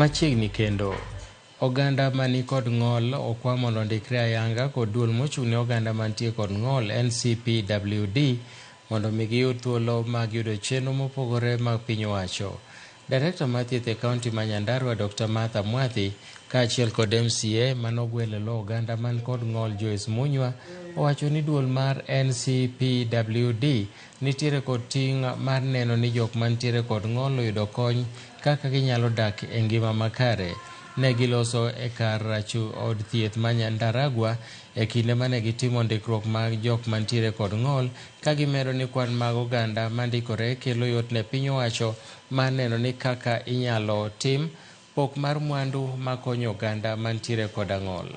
Machiegni kendo oganda mani kod ng'ol okwa mondo ndikre ayanga kod duol mochung'ne oganda mantie kod ng'ol NCPWD mondo migiyud thuolo mag yudo chenro mopogore mag piny owacho. Director mathieth e kaunti ma Ndaragwa Dr. Martha Mwathi kaachiel kod MCA manogwelelo oganda man kod ng'ol Joyce Munywa owacho ni duol mar NCPWD nitiere kod ting' mar neno ni jok mantiere kod ng'ol oyudo kony kaka ginyalo dak e ngima makare. Ne giloso e kar od thieth ma Ndaragwa e kinde mane gitimo ndikruok mag jok mantiere kod ng'ol, ka gimedo ni kwan mag oganda mandikore kelo yot ne piny owacho mar neno ni kaka inyalo tim pok mar mwandu makonyo oganda mantiere kod ng'ol.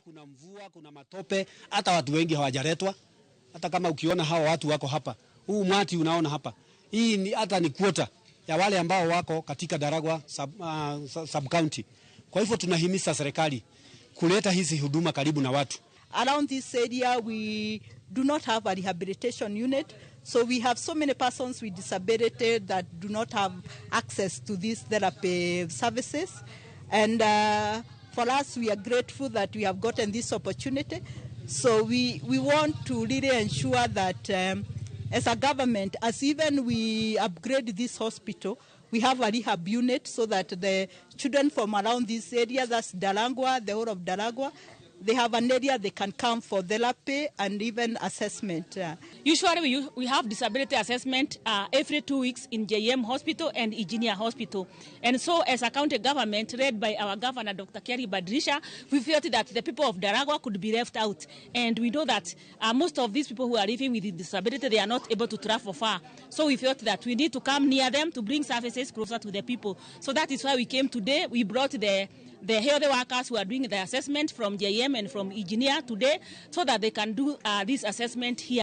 Kuna mvua, kuna matope, hata watu wengi hawajaletwa. Hata kama ukiona hawa watu wako hapa, huu mwati unaona hapa, hii ni hata ni quota ya wale ambao wako katika Ndaragwa sub county. Kwa hivyo tunahimiza serikali kuleta hizi huduma karibu na watu. Around this area we do not have a rehabilitation unit, so we have so many persons with disability that do not have access to these therapy services. And for us, we are grateful that we have gotten this opportunity. So we want to really ensure that as a government, as even we upgrade this hospital, we have a rehab unit so that the children from around this area, that's Ndaragwa, the whole of Ndaragwa, they have an area they can come for therapy and even assessment. Usually we have disability assessment every 2 weeks in JM Hospital and Engineer Hospital. And so as a county government led by our governor, Dr. Kerry Badrisha, we felt that the people of Ndaragwa could be left out. And we know that most of these people who are living with disability, they are not able to travel far. So we felt that we need to come near them to bring services closer to the people. So that is why we came today. We brought the health workers who are doing the assessment from JM and from Engineer today so that they can do this assessment here.